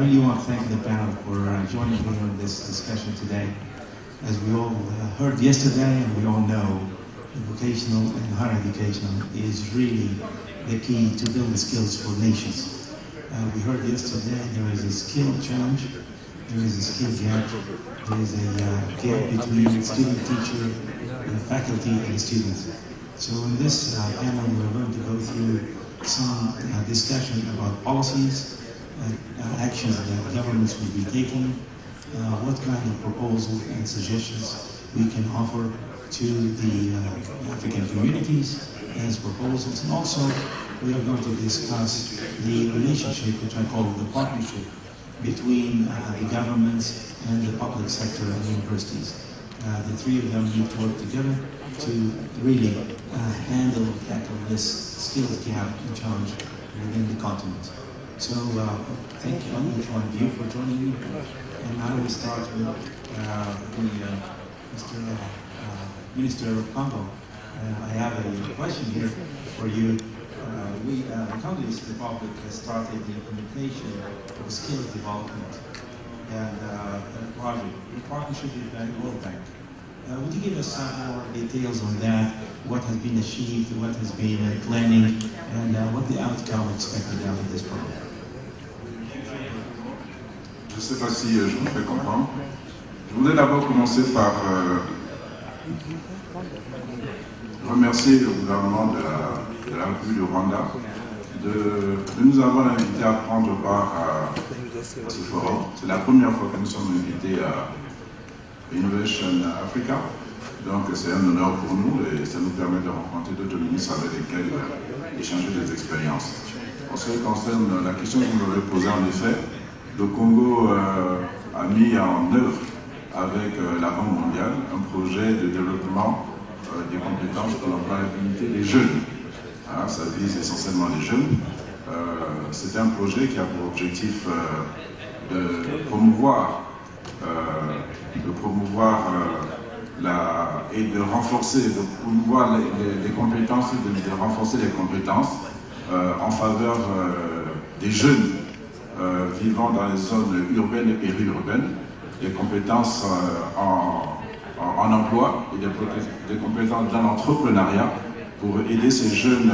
really want to thank the panel for joining me on this discussion today. As we all heard yesterday, and we all know, vocational and higher education is really the key to build the skills for nations. We heard yesterday there is a skill challenge, there is a skill gap, there is a gap between student, teacher, and faculty and students. So in this panel, we're going to go through some discussion about policies, actions that governments will be taking, what kind of proposals and suggestions we can offer to the African communities as proposals. And also, we are going to discuss the relationship, which I call the partnership, between the governments and the public sector and universities. The three of them need to work together to really handle and tackle this skills gap and challenge within the continent. So thank you, each one of you, for joining me. And I will start with Mr. Minister of Congo. I have a question here for you. The Congolese Republic has started the implementation of skills development and project in partnership with the World Bank. Would you give us some more details on that? What has been achieved, what has been planning, and what the outcome expected out of this program? Je ne sais pas si je me fais comprendre. Je voudrais d'abord commencer par remercier le gouvernement de la République du Rwanda de nous avoir invités à prendre part à ce forum. C'est la première fois que nous sommes invités à Innovation Africa. Donc c'est un honneur pour nous et ça nous permet de rencontrer d'autres ministres avec lesquels échanger des expériences. En ce qui concerne la question que vous m'avez posée, en effet, le Congo a mis en œuvre avec la Banque mondiale un projet de développement des compétences pour l'employabilité des jeunes. Ça vise essentiellement les jeunes. C'est un projet qui a pour objectif de promouvoir et de renforcer, de promouvoir les compétences, de renforcer les compétences en faveur des jeunes vivant dans les zones urbaines et périurbaines, des compétences en emploi et des compétences dans l'entrepreneuriat pour aider ces jeunes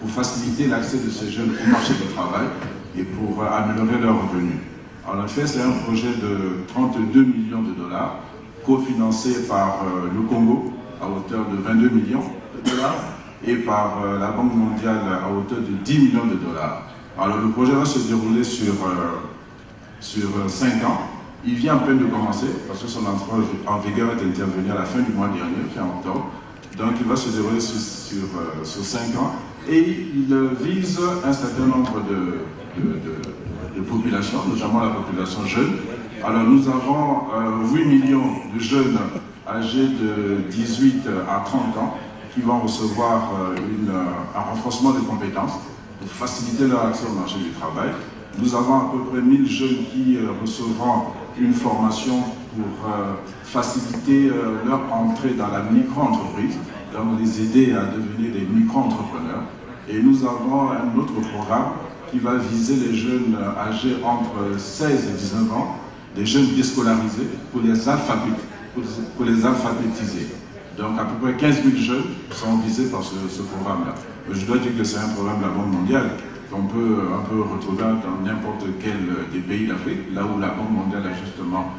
pour faciliter l'accès de ces jeunes au marché du travail et pour améliorer leurs revenus. En effet, c'est un projet de 32 millions de dollars, cofinancé par le Congo à hauteur de 22 millions de dollars et par la Banque mondiale à hauteur de 10 millions de dollars. Alors le projet va se dérouler sur 5 ans. Il vient à peine de commencer parce que son entrée en vigueur est intervenue à la fin du mois dernier, fin octobre. Donc il va se dérouler sur 5 ans et il vise un certain nombre de populations, notamment la population jeune. Alors nous avons 8 millions de jeunes âgés de 18 à 30 ans qui vont recevoir un renforcement des compétences pour faciliter leur accès au marché du travail. Nous avons à peu près 1000 jeunes qui recevront une formation pour faciliter leur entrée dans la micro-entreprise, donc les aider à devenir des micro-entrepreneurs. Et nous avons un autre programme qui va viser les jeunes âgés entre 16 et 19 ans, des jeunes déscolarisés, pour les alphabétiser. Donc à peu près 15 000 jeunes sont visés par ce programme-là. Je dois dire que c'est un programme de la Banque mondiale qu'on peut un peu retrouver dans n'importe quel des pays d'Afrique, là où la Banque mondiale a justement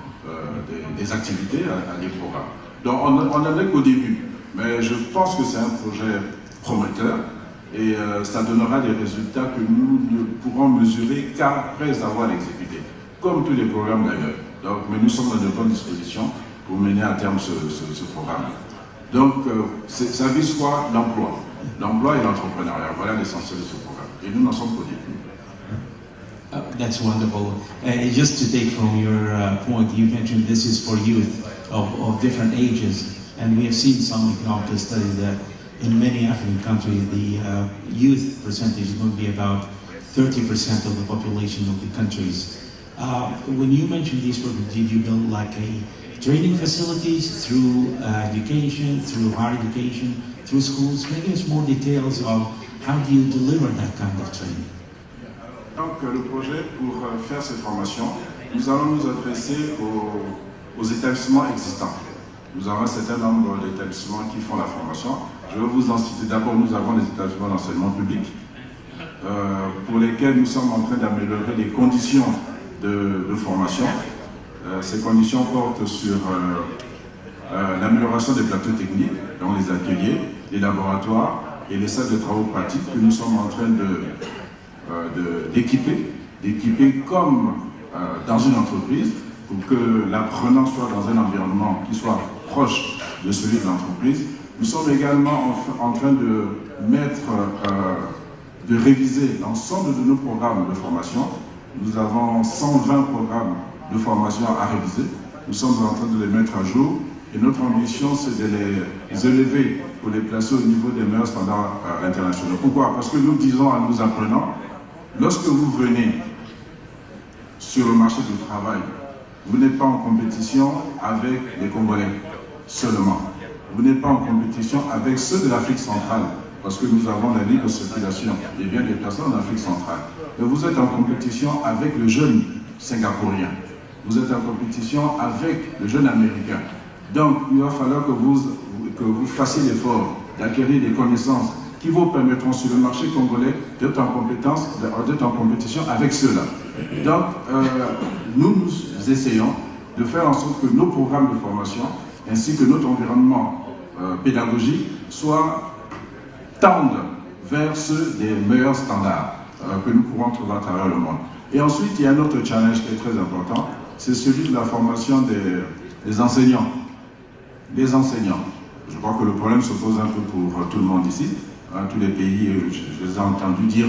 des activités, à des programmes. Donc on n'en est qu'au début, mais je pense que c'est un projet prometteur et ça donnera des résultats que nous ne pourrons mesurer qu'après avoir exécuté, comme tous les programmes d'ailleurs. Donc, mais nous sommes dans de bonnes dispositions pour mener à terme ce programme. Donc, ça vise quoi? L'emploi. L'emploi et l'entrepreneuriat, voilà l'essentiel de ce programme. Et nous n'en sommes qu'au début. That's wonderful. Just to take from your point, you mentioned this is for youth of different ages, and we have seen some economic studies that in many African countries, the youth percentage is going to be about 30% of the population of the countries. When you mentioned these programs, did you build like training facilities through education, through higher education, through schools? Can you give us more details of how do you deliver that kind of training? Donc le projet, pour faire cette formation, nous allons nous adresser aux établissements existants. Nous avons un certain nombre d'établissements qui font la formation. Je vais vous en citer. D'abord, nous avons les établissements d'enseignement public, pour lesquels nous sommes en train d'améliorer les conditions de formation. Ces conditions portent sur l'amélioration des plateaux techniques, dans les ateliers, les laboratoires et les salles de travaux pratiques que nous sommes en train d'équiper comme dans une entreprise, pour que l'apprenant soit dans un environnement qui soit proche de celui de l'entreprise. Nous sommes également en train de réviser l'ensemble de nos programmes de formation. Nous avons 120 programmes de formation à réviser. Nous sommes en train de les mettre à jour et notre ambition, c'est de les élever pour les placer au niveau des meilleurs standards internationaux. Pourquoi? Parce que nous disons à nos apprenants, lorsque vous venez sur le marché du travail, vous n'êtes pas en compétition avec les Congolais seulement. Vous n'êtes pas en compétition avec ceux de l'Afrique centrale, parce que nous avons la libre circulation des biens des personnes en Afrique centrale. Mais vous êtes en compétition avec le jeune singapourien. Vous êtes en compétition avec le jeune américain. Donc, il va falloir que vous fassiez l'effort d'acquérir des connaissances qui vous permettront sur le marché congolais d'être en compétition avec ceux-là. Donc, nous essayons de faire en sorte que nos programmes de formation ainsi que notre environnement pédagogique tendent vers ceux des meilleurs standards que nous pourrons trouver à travers le monde. Et ensuite, il y a un autre challenge qui est très important, c'est celui de la formation des enseignants. Les enseignants. Je crois que le problème se pose un peu pour tout le monde ici. Tous les pays, je les ai entendus dire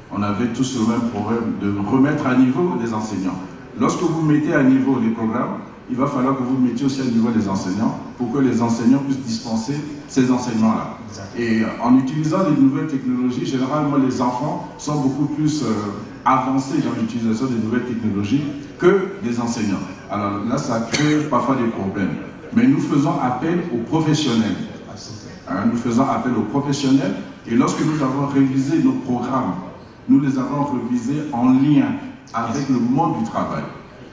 qu'on avait tous le même problème de remettre à niveau les enseignants. Lorsque vous mettez à niveau les programmes, il va falloir que vous mettiez aussi à niveau les enseignants pour que les enseignants puissent dispenser ces enseignements-là. Et en utilisant les nouvelles technologies, généralement les enfants sont beaucoup plus avancés dans l'utilisation des nouvelles technologies que les enseignants. Alors là, ça crée parfois des problèmes. Mais nous faisons appel aux professionnels. Nous faisons appel aux professionnels et lorsque nous avons révisé nos programmes, nous les avons révisés en lien avec le monde du travail.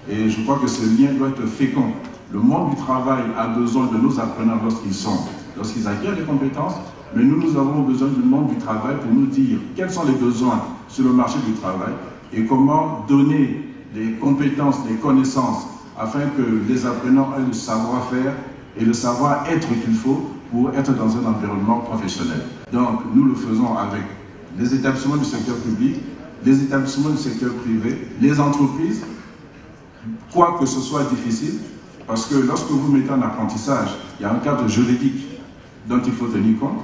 Et je crois que ce lien doit être fécond. Le monde du travail a besoin de nos apprenants lorsqu'ils acquièrent des compétences, mais nous avons besoin du monde du travail pour nous dire quels sont les besoins sur le marché du travail et comment donner des compétences, des connaissances afin que les apprenants aient le savoir-faire et le savoir-être qu'il faut pour être dans un environnement professionnel. Donc, nous le faisons avec les établissements du secteur public, les établissements du secteur privé, les entreprises, quoi que ce soit difficile, parce que lorsque vous mettez en apprentissage, il y a un cadre juridique dont il faut tenir compte.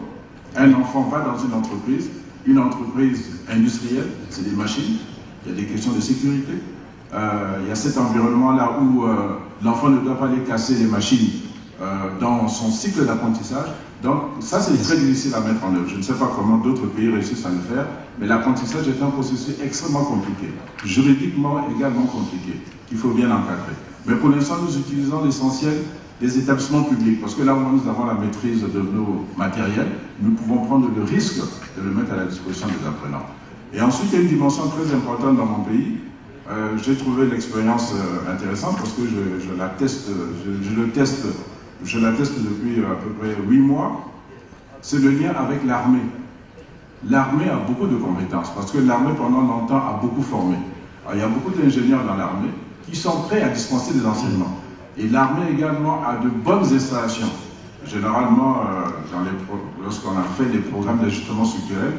Un enfant va dans une entreprise industrielle, c'est des machines, il y a des questions de sécurité. Il y a cet environnement-là où l'enfant ne doit pas aller casser les machines dans son cycle d'apprentissage. Donc ça, c'est très difficile à mettre en œuvre. Je ne sais pas comment d'autres pays réussissent à le faire, mais l'apprentissage est un processus extrêmement compliqué, juridiquement également compliqué, qu'il faut bien encadrer. Mais pour l'instant, nous utilisons l'essentiel des établissements publics, parce que là où nous avons la maîtrise de nos matériels, nous pouvons prendre le risque de le mettre à la disposition des apprenants. Et ensuite, il y a une dimension très importante dans mon pays. J'ai trouvé l'expérience intéressante parce que je la teste depuis à peu près 8 mois. C'est le lien avec l'armée. L'armée a beaucoup de compétences parce que l'armée pendant longtemps a beaucoup formé. Alors, il y a beaucoup d'ingénieurs dans l'armée qui sont prêts à dispenser des enseignements. Et l'armée également a de bonnes installations. Généralement, lorsqu'on a fait des programmes d'ajustement structurel,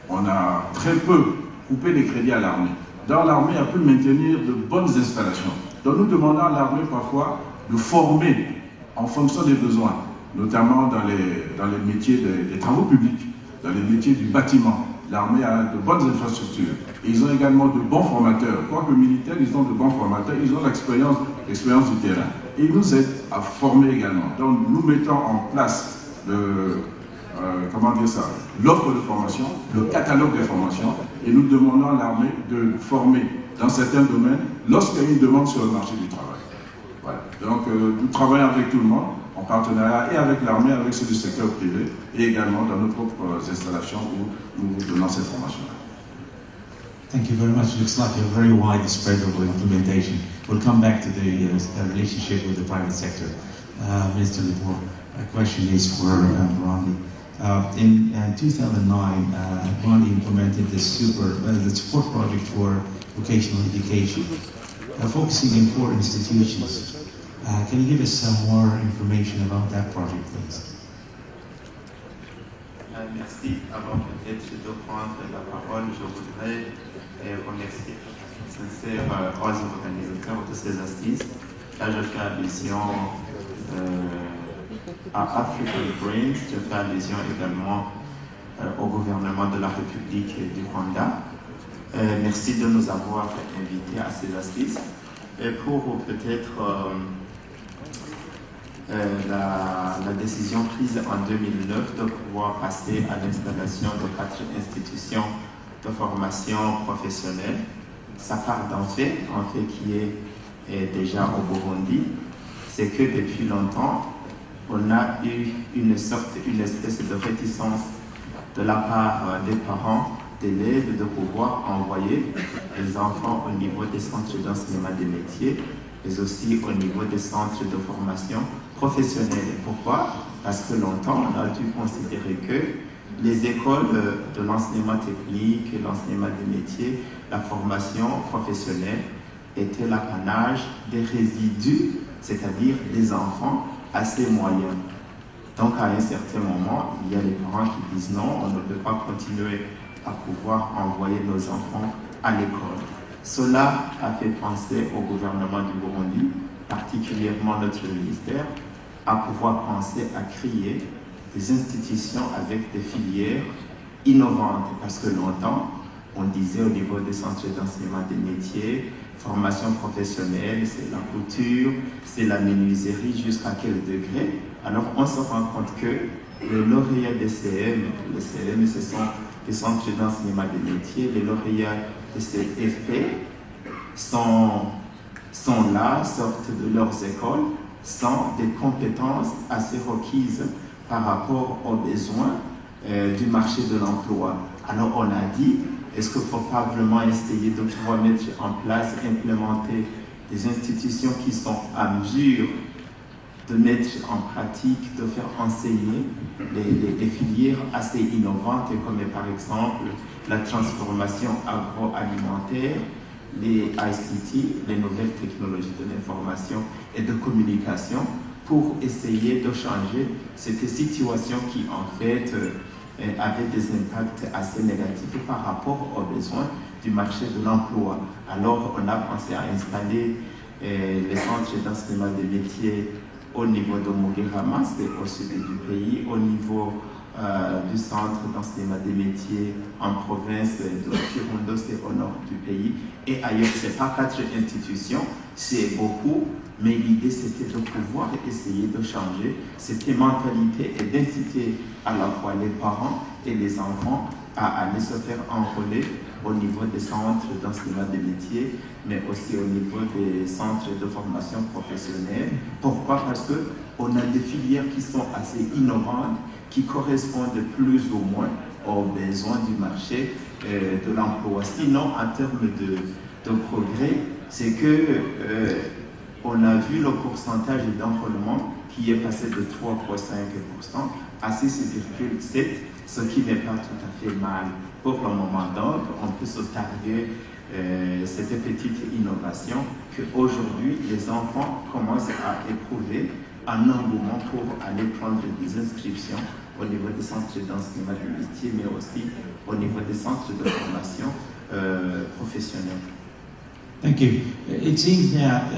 on a très peu coupé les crédits à l'armée. Dans l'armée, a pu maintenir de bonnes installations. Donc nous demandons à l'armée parfois de former en fonction des besoins, notamment dans les métiers des travaux publics, dans les métiers du bâtiment. L'armée a de bonnes infrastructures. Et ils ont également de bons formateurs. Quoique militaires, ils ont de bons formateurs, ils ont l'expérience du terrain. Et ils nous aident à former également. Donc nous mettons en place l'offre de formation, le catalogue des formations, et nous demandons à l'armée de former dans certains domaines lorsqu'il y a une demande sur le marché du travail. Voilà. Donc nous travaillons avec tout le monde, en partenariat et avec l'armée, avec ceux du secteur privé, et également dans nos propres installations où nous donnons cette formation-là. Thank you very much. It looks like a very widespread of implementation. We'll come back to the relationship with the private sector. Minister Lepore, my question is for Burundi. In 2009, Burundi implemented the support project for vocational education, focusing on 4 institutions. Can you give us some more information about that project, please? Merci. Avant peut-être de prendre la parole, je voudrais remercier sincère aux organisateurs de ces assises. Là, je fais allusion à African Brains, je fais allusion également au gouvernement de la République du Rwanda. Merci de nous avoir invités à ces assises. Et pour peut-être la décision prise en 2009 de pouvoir passer à l'installation de 4 institutions de formation professionnelle, ça part d'un fait, un fait qui est déjà au Burundi, c'est que depuis longtemps, on a eu une espèce de réticence de la part des parents, d'élèves, de pouvoir envoyer les enfants au niveau des centres d'enseignement des métiers, mais aussi au niveau des centres de formation professionnelle. Pourquoi? Parce que longtemps, on a dû considérer que les écoles de l'enseignement technique, l'enseignement des métiers, la formation professionnelle étaient l'apanage des résidus, c'est-à-dire des enfants assez moyens. Donc à un certain moment, il y a les parents qui disent non, on ne peut pas continuer à pouvoir envoyer nos enfants à l'école. Cela a fait penser au gouvernement du Burundi, particulièrement notre ministère, à pouvoir penser à créer des institutions avec des filières innovantes. Parce que longtemps, on disait au niveau des centres d'enseignement des métiers, formation professionnelle, c'est la couture, c'est la menuiserie, jusqu'à quel degré. Alors on se rend compte que les lauréats des CM, les CM ce sont les centres d'enseignement des métiers, les lauréats de ces FP sont là, sortent de leurs écoles, sans des compétences assez requises par rapport aux besoins du marché de l'emploi. Alors on a dit, est-ce qu'il ne faut pas vraiment essayer de pouvoir mettre en place, implémenter des institutions qui sont à mesure de mettre en pratique, de faire enseigner les filières assez innovantes, comme par exemple la transformation agroalimentaire, les ICT, les nouvelles technologies de l'information et de communication, pour essayer de changer cette situation qui en fait avait des impacts assez négatifs par rapport aux besoins du marché de l'emploi. Alors on a pensé à installer les centres d'enseignement des métiers au niveau de Mugirama, c'est au sud du pays, au niveau du centre d'enseignement des métiers en province de Kirundo, c'est au nord du pays, et ailleurs. Ce n'est pas 4 institutions, c'est beaucoup, mais l'idée c'était de pouvoir essayer de changer cette mentalité et d'inciter à la fois les parents et les enfants à aller se faire enrôler au niveau des centres d'enseignement des métiers, mais aussi au niveau des centres de formation professionnelle. Pourquoi? Parce qu'on a des filières qui sont assez innovantes, qui correspondent plus ou moins aux besoins du marché de l'emploi. Sinon, en termes de progrès, c'est que on a vu le pourcentage d'enrôlement qui est passé de 3,5% à 6,7%, ce qui n'est pas tout à fait mal pour le moment. Donc, on peut se targuer cette petite innovation qu'aujourd'hui, les enfants commencent à éprouver un engouement pour aller prendre des inscriptions au niveau des centres d'enseignement du métier, mais aussi au niveau des centres de formation professionnelle. Thank you. It seems that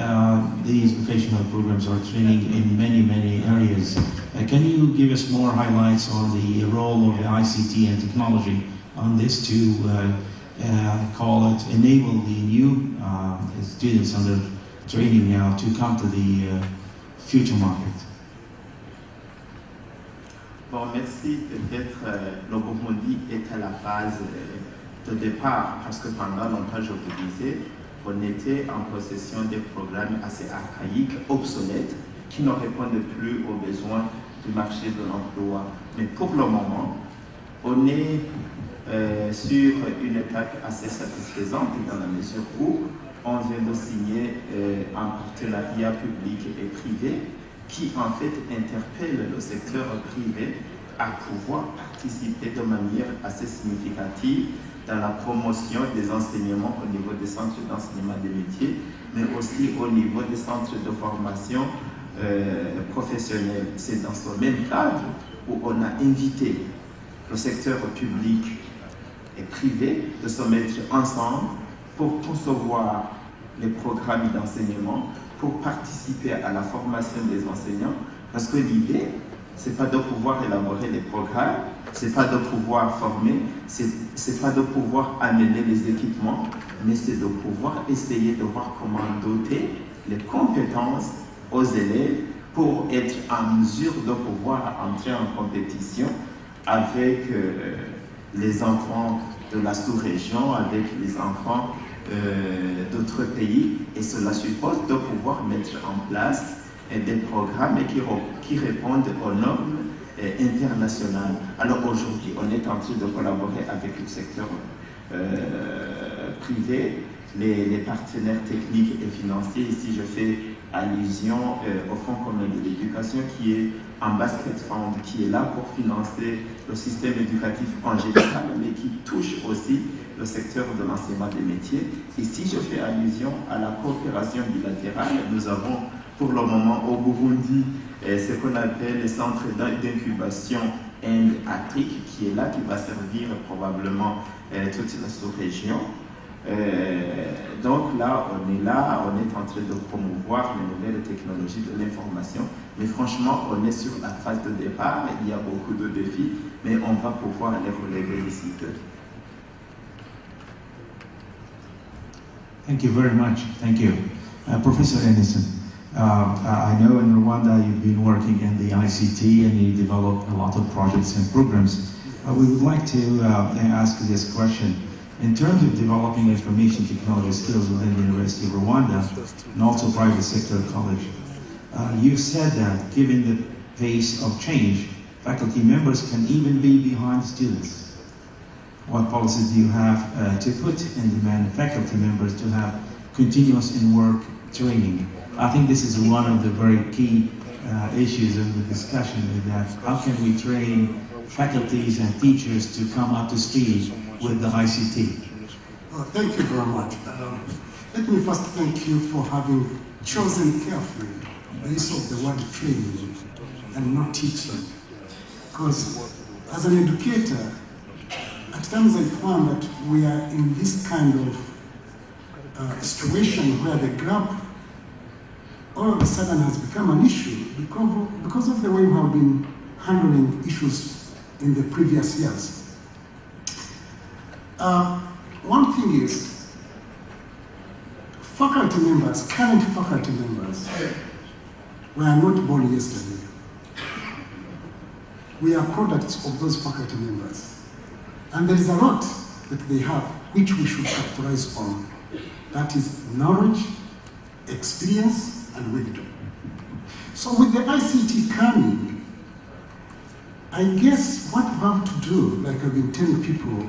these vocational programs are training in many areas. Can you give us more highlights on the role of the ICT and technology on this to enable the new students under training now to come to the future market? Bon, merci. Peut-être le Burundi est à la phase de départ, parce que pendant longtemps, je vous disais, on était en possession des programmes assez archaïques, obsolètes, qui ne répondent plus aux besoins du marché de l'emploi. Mais pour le moment, on est sur une étape assez satisfaisante dans la mesure où on vient de signer un partenariat public et privé qui en fait interpelle le secteur privé à pouvoir participer de manière assez significative dans la promotion des enseignements au niveau des centres d'enseignement des métiers, mais aussi au niveau des centres de formation professionnelle. C'est dans ce même cadre où on a invité le secteur public et privé de se mettre ensemble pour concevoir les programmes d'enseignement, pour participer à la formation des enseignants, parce que l'idée, c'est pas de pouvoir élaborer les programmes, c'est pas de pouvoir former, c'est pas de pouvoir amener les équipements, mais c'est de pouvoir essayer de voir comment doter les compétences aux élèves pour être en mesure de pouvoir entrer en compétition avec les enfants de la sous-région, avec les enfants d'autres pays, et cela suppose de pouvoir mettre en place des programmes qui répondent aux normes internationales. Alors aujourd'hui, on est en train de collaborer avec le secteur privé, les partenaires techniques et financiers. Ici, je fais allusion au Fonds commun de l'éducation qui est un basket fund, qui est là pour financer le système éducatif en général, mais qui touche aussi le secteur de l'enseignement des métiers. Ici, je fais allusion à la coopération bilatérale. Nous avons pour le moment au Burundi ce qu'on appelle le centre d'incubation Inde-Afrique, qui est là, qui va servir probablement toute la sous-région. Donc là, on est en train de promouvoir les nouvelles technologies de l'information, mais franchement, on est sur la phase de départ, il y a beaucoup de défis, mais on va pouvoir les relever d'ici peu. Thank you very much. Thank you. Professor Anderson, I know in Rwanda you've been working in the ICT and you developed a lot of projects and programs. We would like to ask this question. In terms of developing information technology skills within the University of Rwanda and also private sector college, you said that given the pace of change, faculty members can even be behind students. What policies do you have to put in demand faculty members to have continuous in-work training? I think this is one of the very key issues of the discussion, is that how can we train faculties and teachers to come up to speed with the ICT? Thank you very much. Let me first thank you for having chosen carefully the use of the word training and not teaching. Because as an educator, at times I found that we are in this kind of situation where the gap all of a sudden has become an issue because of the way we have been handling issues in the previous years. One thing is, faculty members, current faculty members, were not born yesterday. We are products of those faculty members. And there is a lot that they have which we should capitalize on. That is knowledge, experience, and wisdom. So with the ICT coming, I guess what we have to do, like I've been telling people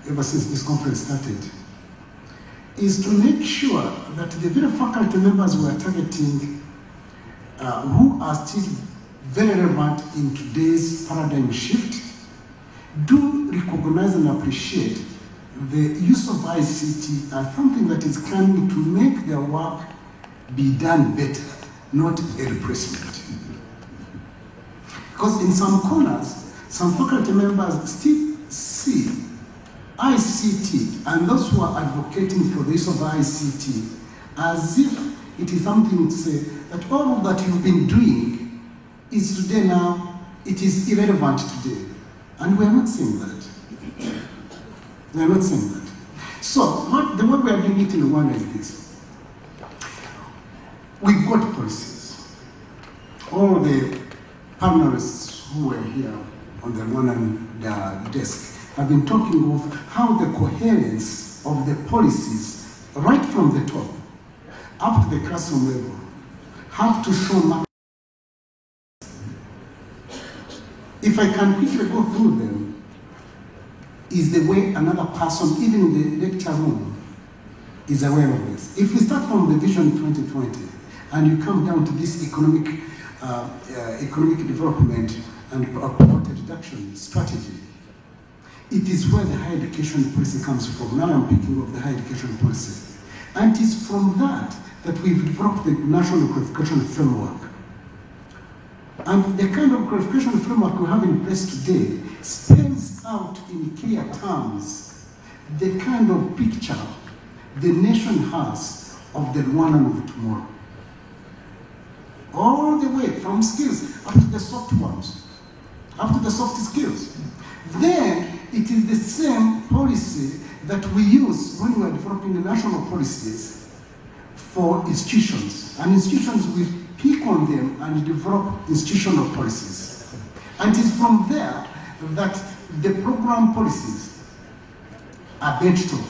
ever since this conference started, is to make sure that the very faculty members we are targeting, who are still very relevant in today's paradigm shift, do recognize and appreciate the use of ICT as something that is coming to make their work be done better, not a replacement. Because in some corners, some faculty members still see ICT and those who are advocating for the use of ICT as if it is something to say that all of that you've been doing is today now, it is irrelevant today. And we are not saying that. We are not saying that. So, the way we are doing it in Rwanda is this. We've got policies. All the panelists who were here on the Rwandan desk have been talking of how the coherence of the policies, right from the top, up to the classroom level, have to show. If I can quickly go through them, is the way another person, even in the lecture room, is aware of this. If we start from the Vision 2020 and you come down to this economic development and poverty reduction strategy, it is where the higher education policy comes from. Now I'm thinking of the higher education policy. And it is from that we've developed the national qualification framework. And the kind of qualification framework we have in place today spells out in clear terms the kind of picture the nation has of the Rwandan of tomorrow. All the way from skills up to the soft ones, up to the soft skills. Then it is the same policy that we use when we are developing the national policies for institutions. And institutions will pick on them and develop institutional policies. And it is from there that the program policies are based on.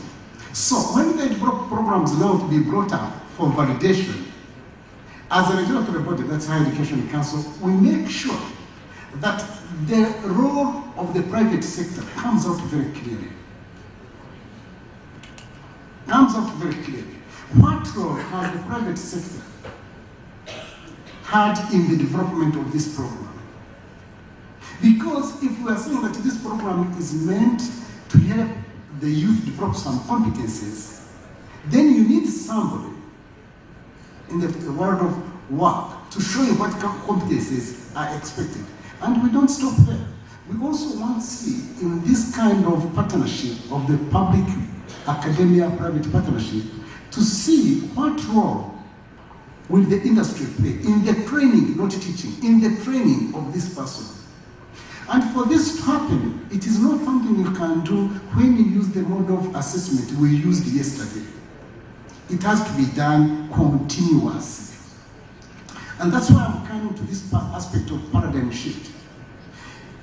So when they develop programs now to be brought up for validation, as a regulatory body, that's Higher Education Council, we make sure that the role of the private sector comes out very clearly. What role has the private sector had in the development of this program? Because if we are saying that this program is meant to help the youth develop some competencies, then you need somebody in the world of work to show you what competencies are expected. And we don't stop there. We also want to see in this kind of partnership of the public academia private partnership to see what role will the industry play in the training, not teaching, in the training of this person. And for this to happen, it is not something you can do when you use the mode of assessment we used yesterday. It has to be done continuously. And that's why I'm coming to this aspect of paradigm shift.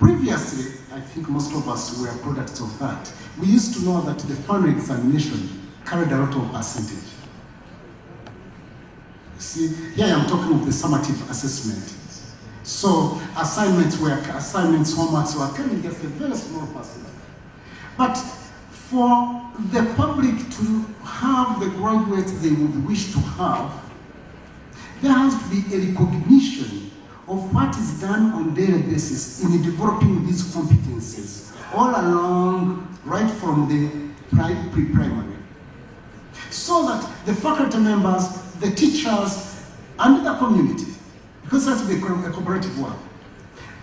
Previously, I think most of us were products of that. We used to know that the final examination carried a lot of percentage. See, here I'm talking of the summative assessment. So assignments, homeworks were carrying just a very small percentage. But for the public to have the graduates they would wish to have, there has to be a recognition of what is done on a daily basis in developing these competencies all along, right from the pre-primary. So that the faculty members, the teachers, and the community, because that's the cooperative work,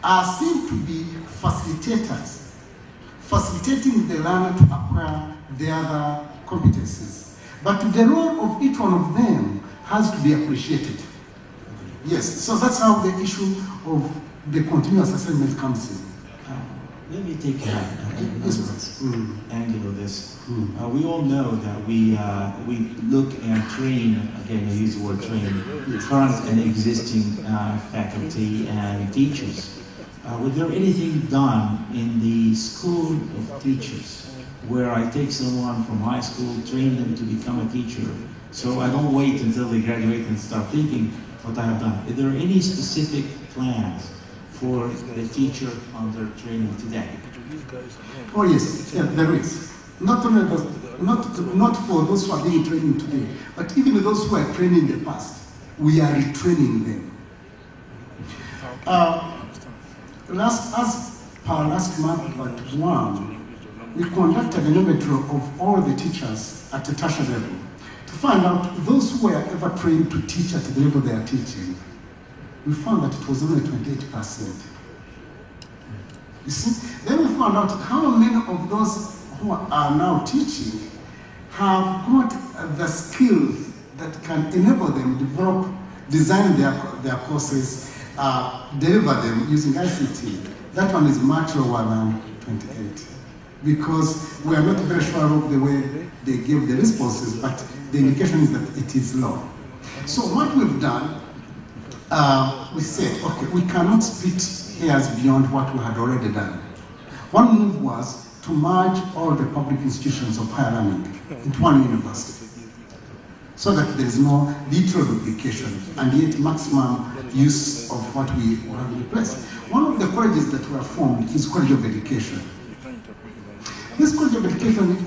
are seen to be facilitators, facilitating the learner to acquire the other competencies. But the role of each one of them has to be appreciated. Yes, so that's how the issue of the continuous assessment comes in. Let me take angle of this. We all know that we look and train, again I use the word train, current and existing faculty and teachers. Was there anything done in the school of teachers where I take someone from high school, train them to become a teacher, so I don't wait until they graduate and start thinking what I have done? Is there any specific plans for the teacher on their training today? Oh yes, yeah, there is. Not only not for those who are being trained today, but even those who are trained in the past, we are retraining them. As per last month, but we conducted an inventory of all the teachers at the tertiary level to find out those who were ever trained to teach at the level they are teaching. We found that it was only 28%. You see, then we found out how many of those who are now teaching have got the skills that can enable them develop, design their courses, deliver them using ICT. That one is much lower than 28. Because we are not very sure of the way they give the responses, but the indication is that it is low. So what we've done, we said, okay, we cannot split hairs beyond what we had already done. One move was to merge all the public institutions of higher learning into one university, so that there is no literal duplication and yet maximum use of what we have in place. One of the colleges that were formed is College of Education. This College of Education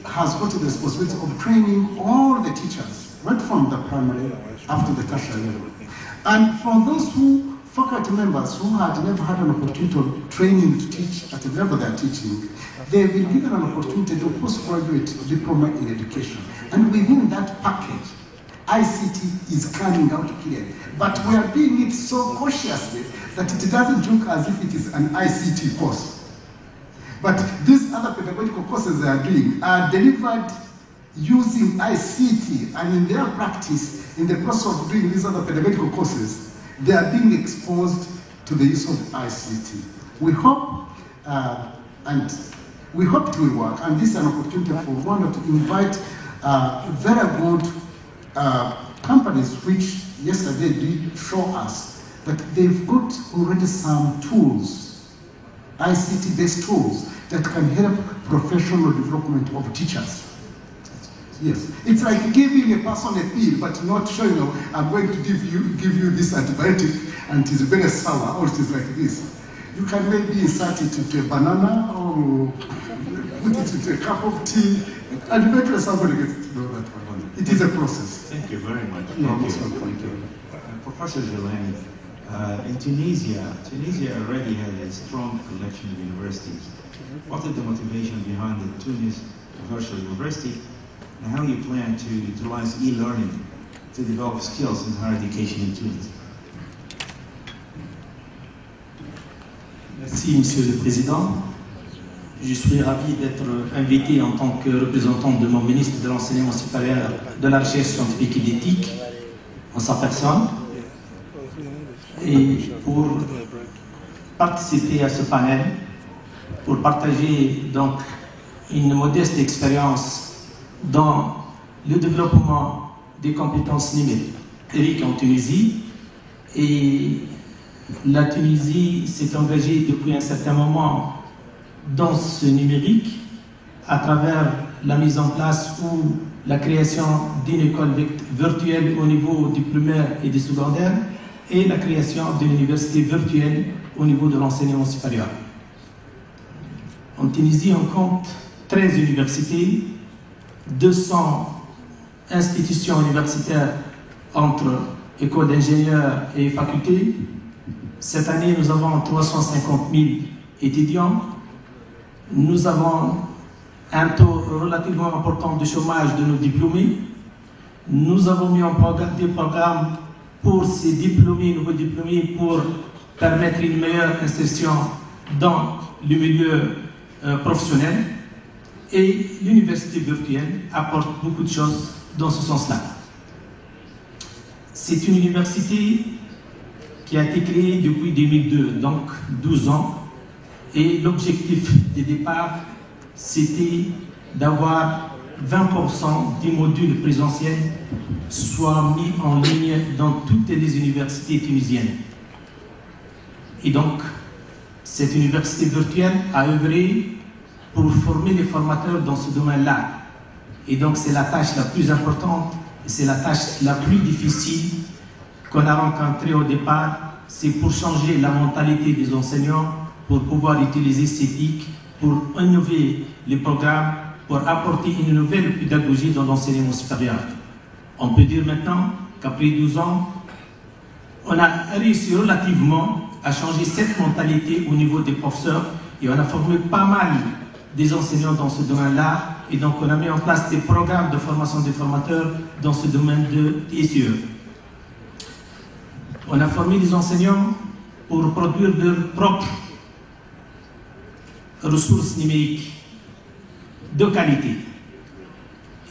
has got the responsibility of training all the teachers, right from the primary up to the tertiary level. And for those faculty members who had never had an opportunity of training to teach at the level they are teaching, they've been given an opportunity to postgraduate diploma in education. And within that package, ICT is coming out clearly. But we are doing it so cautiously that it doesn't look as if it is an ICT course. But these other pedagogical courses they are doing are delivered using ICT, and in their practice, in the process of doing these other pedagogical courses, they are being exposed to the use of ICT. We hope, we hope it will work, and this is an opportunity for Rwanda to invite very good companies, which yesterday did show us that they've got already some tools, ICT-based tools that can help professional development of teachers. Yes, it's like giving a person a pill, but not showing, I'm going to give you this antibiotic, and it is very sour, or it is like this. You can maybe insert it into a banana, or put it into a cup of tea, and eventually somebody gets to know that one. It is a process. Thank you very much. Thank you. Professor Jelani, in Tunisia already has a strong collection of universities. What is the motivation behind the Tunis Virtual University, and how you plan to utilize e-learning to develop skills in higher education in Tunis? Merci, Monsieur le Président. Je suis ravi d'être invité en tant que représentant de mon ministre de l'Enseignement supérieur, de la Recherche scientifique et d'éthique, en sa personne, et pour participer à ce panel, pour partager donc une modeste expérience dans le développement des compétences numériques en Tunisie. Et la Tunisie s'est engagée depuis un certain moment dans ce numérique à travers la mise en place ou la création d'une école virtuelle au niveau du primaire et du secondaire et la création d'une université virtuelle au niveau de l'enseignement supérieur. En Tunisie, on compte 13 universités, 200 institutions universitaires entre écoles d'ingénieurs et facultés. Cette année, nous avons 350 000 étudiants. Nous avons un taux relativement important de chômage de nos diplômés. Nous avons mis en place des programmes pour ces diplômés, nouveaux diplômés, pour permettre une meilleure insertion dans le milieu professionnel. Et l'université virtuelle apporte beaucoup de choses dans ce sens-là. C'est une université qui a été créée depuis 2002, donc 12 ans. Et l'objectif de départ, c'était d'avoir 20% des modules présentiels soient mis en ligne dans toutes les universités tunisiennes. Et donc, cette université virtuelle a œuvré pour former les formateurs dans ce domaine-là. Et donc, c'est la tâche la plus importante et c'est la tâche la plus difficile qu'on a rencontrée au départ. C'est pour changer la mentalité des enseignants, pour pouvoir utiliser ces TIC, pour innover les programmes, pour apporter une nouvelle pédagogie dans l'enseignement supérieur. On peut dire maintenant qu'après 12 ans, on a réussi relativement à changer cette mentalité au niveau des professeurs et on a formé pas mal des enseignants dans ce domaine-là et donc on a mis en place des programmes de formation des formateurs dans ce domaine de TSE. On a formé des enseignants pour produire leurs propres ressources numériques de qualité.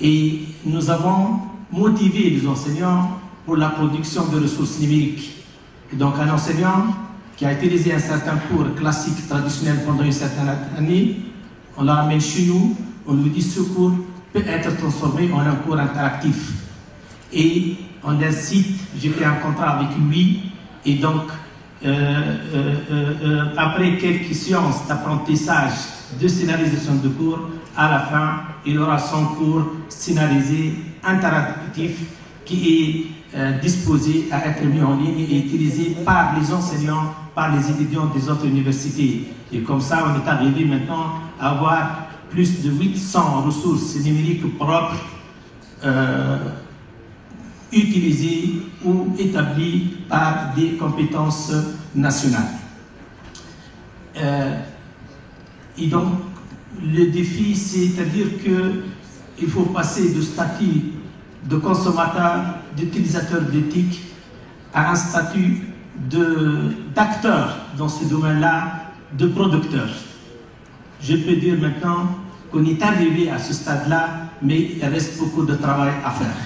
Et nous avons motivé les enseignants pour la production de ressources numériques. Et donc un enseignant qui a utilisé un certain cours classique traditionnel pendant une certaine année, on le ramène chez nous, on lui dit ce cours peut être transformé en un cours interactif. Et on incite, j'ai fait un contrat avec lui, et donc après quelques séances d'apprentissage de scénarisation de cours, à la fin, il aura son cours scénarisé, interactif, qui est disposé à être mis en ligne et utilisé par les enseignants, par les étudiants des autres universités. Et comme ça, on est arrivé maintenant à avoir plus de 800 ressources numériques propres utilisées ou établies par des compétences nationales. Et donc, le défi, c'est-à-dire qu'il faut passer de statut de consommateur, d'utilisateur d'éthique, à un statut d'acteur dans ce domaine-là, de producteur. Je peux dire maintenant qu'on est arrivé à ce stade-là, mais il reste beaucoup de travail à faire.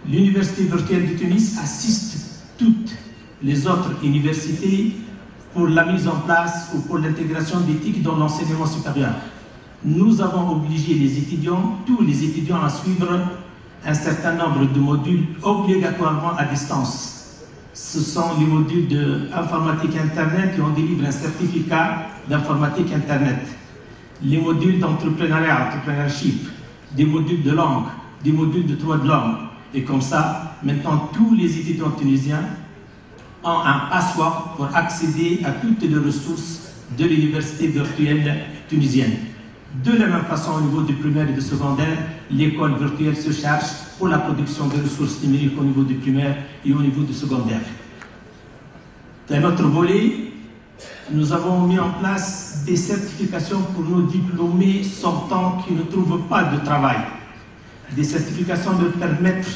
L'Université virtuelle de Tunis assiste toutes les autres universités pour la mise en place ou pour l'intégration d'éthique dans l'enseignement supérieur. Nous avons obligé les étudiants, tous les étudiants, à suivre un certain nombre de modules obligatoirement à distance. Ce sont les modules d'informatique Internet qui ont délivré un certificat d'informatique Internet. Les modules d'entrepreneuriat, entrepreneurship, des modules de langue, des modules de droit de l'homme. Et comme ça, maintenant, tous les étudiants tunisiens ont un passeport pour accéder à toutes les ressources de l'université virtuelle tunisienne. De la même façon, au niveau du primaire et du secondaire, l'école virtuelle se charge pour la production de ressources numériques au niveau du primaire et au niveau du secondaire. D'un autre volet, nous avons mis en place des certifications pour nos diplômés sortants qui ne trouvent pas de travail. Des certifications de permettre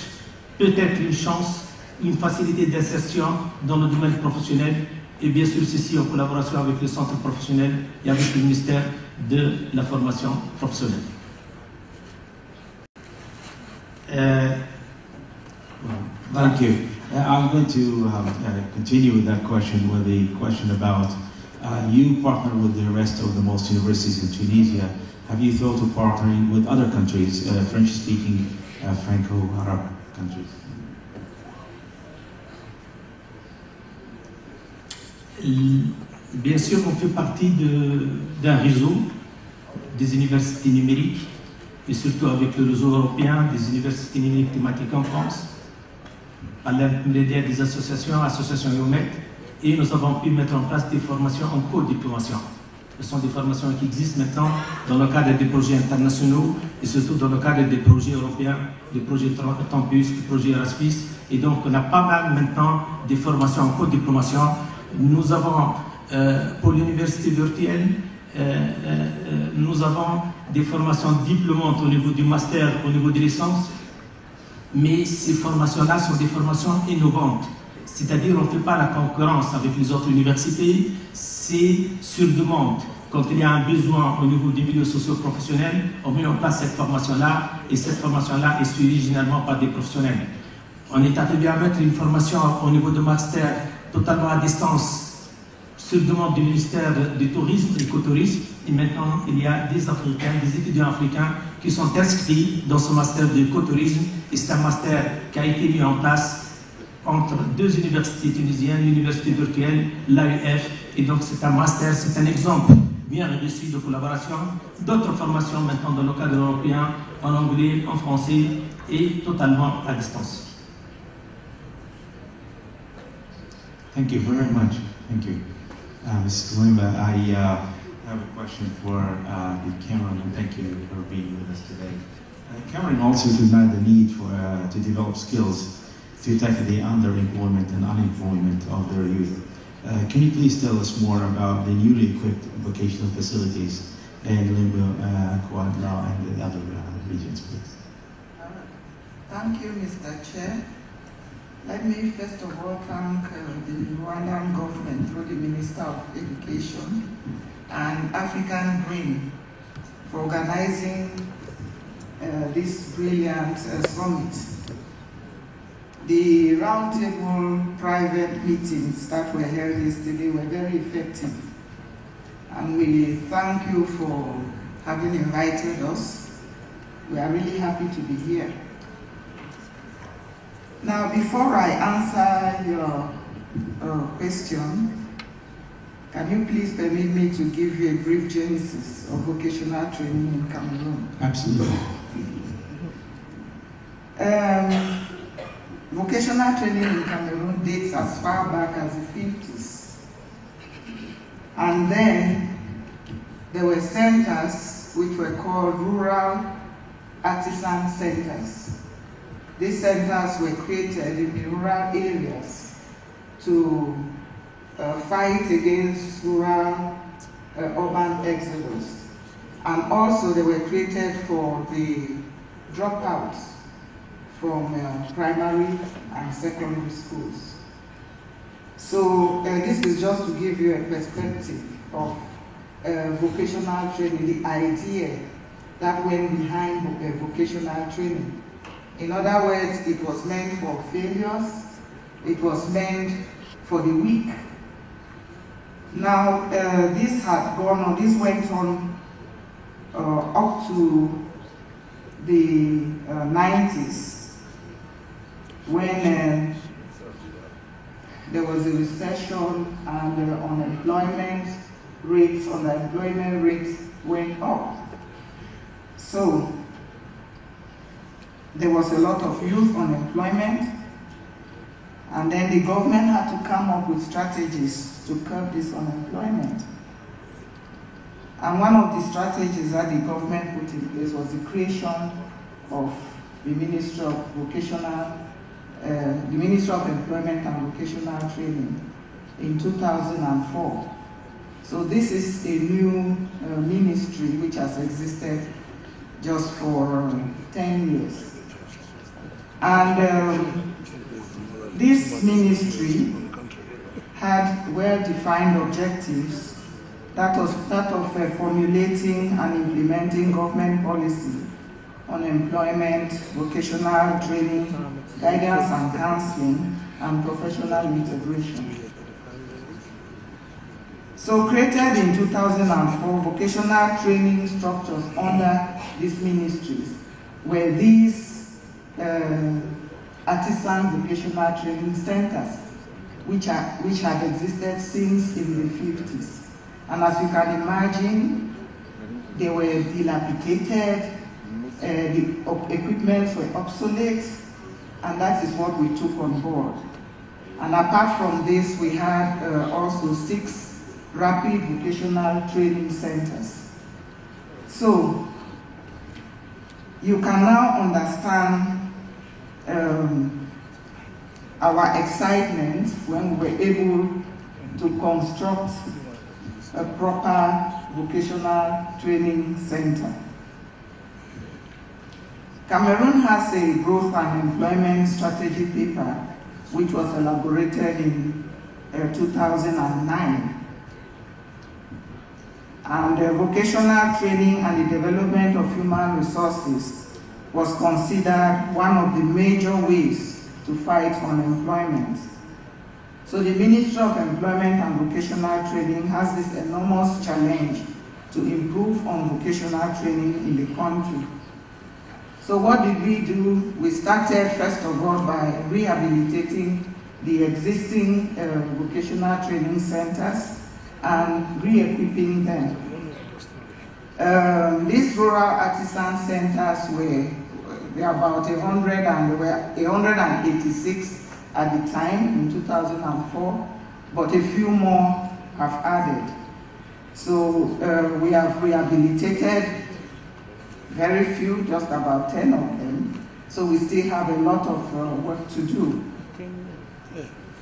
peut-être une chance, une facilité d'insertion dans le domaine professionnel, et bien sûr ceci en collaboration avec les centres professionnels et avec le ministère de la formation professionnelle. Thank you. I'm going to continue with that question, with the question about you partner with the rest of the most universities in Tunisia. Have you thought of partnering with other countries, French-speaking, Franco-Arab countries? Bien sûr, on fait partie d'un réseau des universités numériques, et surtout avec le réseau européen des universités numériques thématiques en France, à l'intermédiaire des associations EUMET, et nous avons pu mettre en place des formations en co-diplomation. Ce sont des formations qui existent maintenant dans le cadre des projets internationaux et surtout dans le cadre des projets européens, des projets Campus, des projets Erasmus. Et donc, on a pas mal maintenant des formations en co-diplomation. Nous avons, pour l'université virtuelle, nous avons des formations diplômantes au niveau du master, au niveau des licences, mais ces formations-là sont des formations innovantes. C'est-à-dire, on ne fait pas la concurrence avec les autres universités, c'est sur demande. Quand il y a un besoin au niveau des milieux socio-professionnels, on met en place cette formation-là, et cette formation-là est suivie généralement par des professionnels. On est arrivé à mettre une formation au niveau de master totalement à distance, sur demande du ministère du Tourisme, écotourisme, et maintenant il y a des Africains, des étudiants africains qui sont inscrits dans ce master d'écotourisme, et c'est un master qui a été mis en place entre deux universités tunisiennes, l'université virtuelle, l'AUF, et donc c'est un master, c'est un exemple bien réussi de collaboration. D'autres formations maintenant dans le cadre européen, en anglais, en français, et totalement à distance. Thank you very much. Thank you. Ms. Kalimba, I have a question for Cameron, and thank you for being with us today. Cameron also denied the need for, to develop skills to tackle the underemployment and unemployment of their youth. Can you please tell us more about the newly equipped vocational facilities in Limbo, Kwadra, and the other regions, please? Thank you, Mr. Chair. Let me first of all thank the Rwandan government through the Minister of Education and African Green for organizing this brilliant summit. The roundtable private meetings that were held yesterday were very effective, and we thank you for having invited us. We are really happy to be here. Now, before I answer your question, can you please permit me to give you a brief genesis of vocational training in Cameroon? Absolutely. Vocational training in Cameroon dates as far back as the 50s. And then there were centers which were called Rural Artisan Centers. These centers were created in the rural areas to fight against rural urban exodus. And also they were created for the dropouts from primary and secondary schools. So this is just to give you a perspective of vocational training, the idea that went behind vocational training. In other words, it was meant for failures, it was meant for the weak. Now, this had gone on, this went on up to the 90s, when there was a recession and unemployment rates went up. So there was a lot of youth unemployment, and then the government had to come up with strategies to curb this unemployment. And one of the strategies that the government put in place was the creation of the Ministry of Employment and Vocational Training in 2004. So this is a new ministry which has existed just for 10 years. And this ministry had well-defined objectives, that of formulating and implementing government policy on employment, vocational training, guidance and counseling, and professional integration. So created in 2004, vocational training structures under these ministries were these artisan vocational training centers, which had existed since in the 50s. And as you can imagine, they were dilapidated, the equipment were obsolete, and that is what we took on board. And apart from this, we had also 6 rapid vocational training centers. So you can now understand our excitement when we were able to construct a proper vocational training center. Cameroon has a growth and employment strategy paper which was elaborated in 2009. And vocational training and the development of human resources was considered one of the major ways to fight unemployment. So the Ministry of Employment and Vocational Training has this enormous challenge to improve on vocational training in the country. So what did we do? We started first of all by rehabilitating the existing vocational training centers and re-equipping them. These rural artisan centers were about 100, and there were 186 at the time in 2004, but a few more have added. So we have rehabilitated very few, just about 10 of them. So we still have a lot of work to do.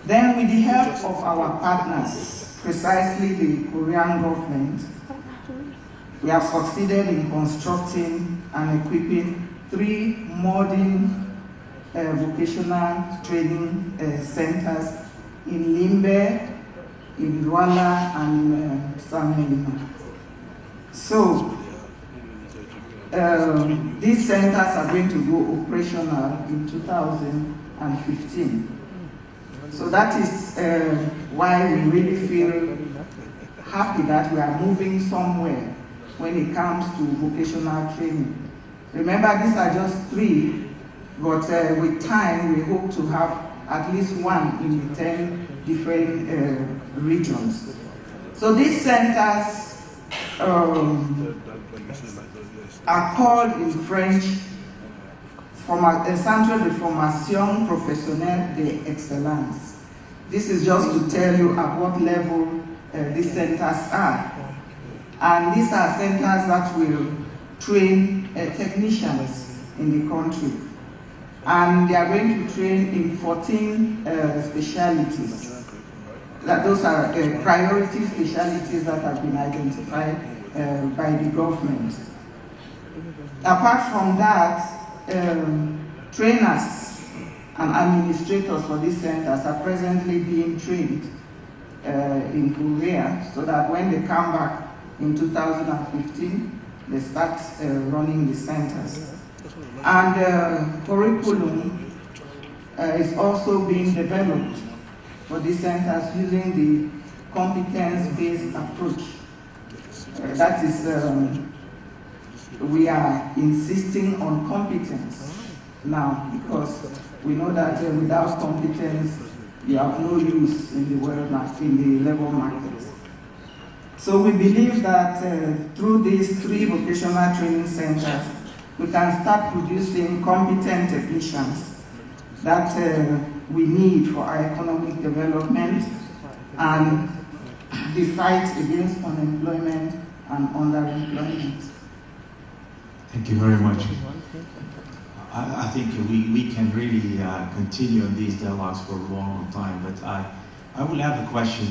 Then with the help of our partners, precisely the Korean government, we have succeeded in constructing and equipping 3 modern vocational training centers in Limbe, in Douala, and in Saint-Helena. So these centers are going to go operational in 2015. So that is why we really feel happy that we are moving somewhere when it comes to vocational training. Remember, these are just 3, but with time we hope to have at least 1 in the 10 different regions. So these centers are called in French Centre de Formation Professionnelle d'Excellence. This is just to tell you at what level these centers are. And these are centers that will train technicians in the country. And they are going to train in 14 specialities. Those are priority specialities that have been identified by the government. Apart from that, trainers and administrators for these centers are presently being trained in Korea, so that when they come back in 2015, they start running the centers. And curriculum is also being developed for these centers using the competence-based approach. That is, we are insisting on competence now, because we know that without competence, you have no use in the world market, in the labor market. So we believe that through these 3 vocational training centers, we can start producing competent technicians that we need for our economic development and the fight against unemployment and underemployment. Thank you very much. I think we can really continue on these dialogues for a long time, but I will have a question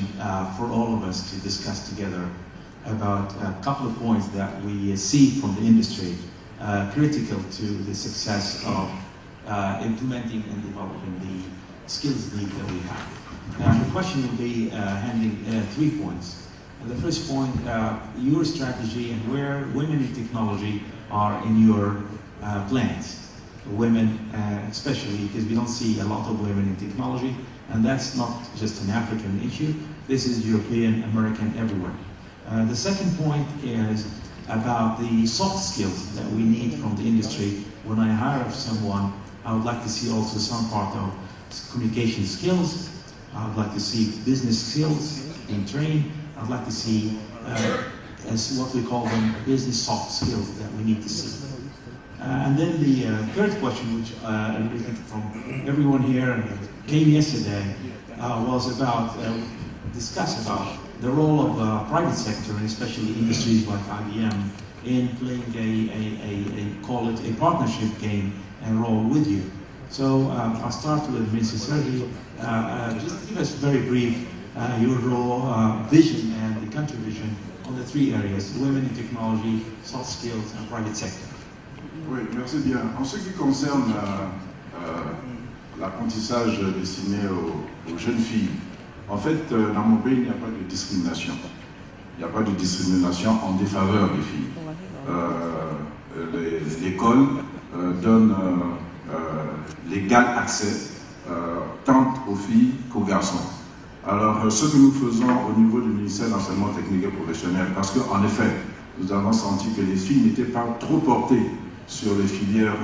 for all of us to discuss together about a couple of points that we see from the industry critical to the success of implementing and developing the skills need that we have. The question will be handling 3 points. The first point, your strategy and where women in technology are in your plans. Women, especially because we don't see a lot of women in technology, and that's not just an African issue. This is European, American, everywhere. The second point is about the soft skills that we need from the industry. When I hire someone, I would like to see also some part of communication skills. I would like to see business skills being trained. I'd like to see, as what we call them, business soft skills that we need to see. And then the third question, which I really think from everyone here and came yesterday, was about, discuss about the role of private sector, and especially industries like IBM, in playing call it a partnership game and role with you. So I'll start with Mr. Sergi. Just give us very brief your role, vision and the country vision on the 3 areas: women in technology, soft skills, and private sector. Oui, merci bien. En ce qui concerne l'apprentissage destiné aux jeunes filles, en fait, dans mon pays, il n'y a pas de discrimination. Il n'y a pas de discrimination en défaveur des filles. L'école donne l'égal accès tant aux filles qu'aux garçons. Alors, ce que nous faisons au niveau du ministère de l'enseignement technique et professionnel, parce qu'en effet, nous avons senti que les filles n'étaient pas trop portées sur les filières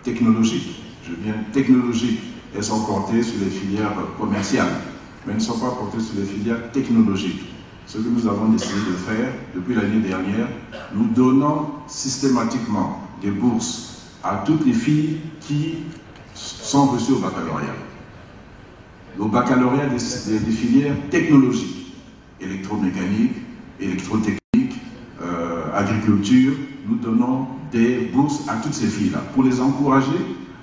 technologiques. Je viens technologiques, elles sont portées sur les filières commerciales, mais elles ne sont pas portées sur les filières technologiques. Ce que nous avons décidé de faire depuis l'année dernière, nous donnons systématiquement des bourses à toutes les filles qui sont reçues au baccalauréat. Au baccalauréat des filières technologiques, électromécanique, électrotechnique, agriculture, nous donnons des bourses à toutes ces filles-là pour les encourager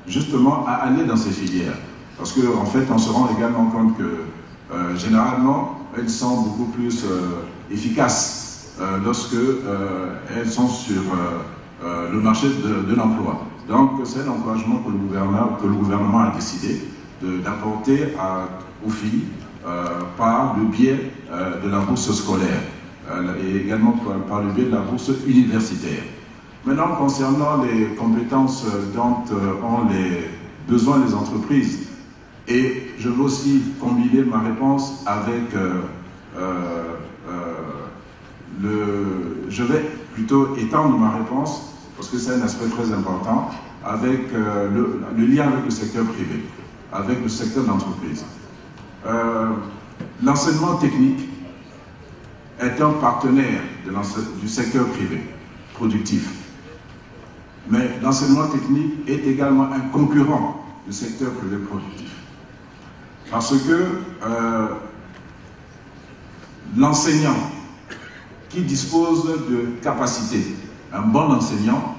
justement à aller dans ces filières. Parce qu'en fait, on se rend également compte que généralement, elles sont beaucoup plus efficaces lorsque elles sont sur le marché de l'emploi. Donc, c'est l'encouragement que le gouvernement a décidé d'apporter aux filles par le biais de la bourse scolaire et également par le biais de la bourse universitaire. Maintenant, concernant les compétences dont ont les besoins des entreprises, et je veux aussi combiner ma réponse avec je vais plutôt étendre ma réponse, parce que c'est un aspect très important, avec le lien avec le secteur privé, avec le secteur d'entreprise. L'enseignement technique est un partenaire du secteur privé productif. Mais l'enseignement technique est également un concurrent du secteur privé productif. Parce que l'enseignant qui dispose de capacités un bon enseignant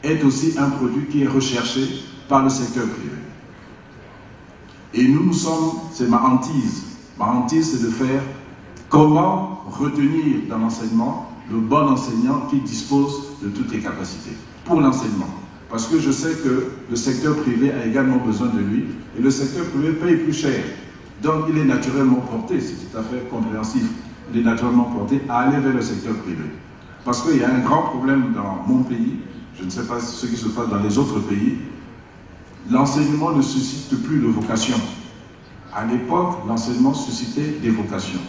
est aussi un produit qui est recherché par le secteur privé. Et nous sommes, c'est ma hantise. Ma hantise, c'est de faire comment retenir dans l'enseignement le bon enseignant qui dispose de toutes les capacités pour l'enseignement. Parce que je sais que le secteur privé a également besoin de lui et le secteur privé paye plus cher. Donc il est naturellement porté, c'est tout à fait compréhensif, il est naturellement porté à aller vers le secteur privé. Parce qu'il y a un grand problème dans mon pays, je ne sais pas ce qui se passe dans les autres pays, l'enseignement ne suscite plus de vocation. À l'époque, l'enseignement suscitait des vocations.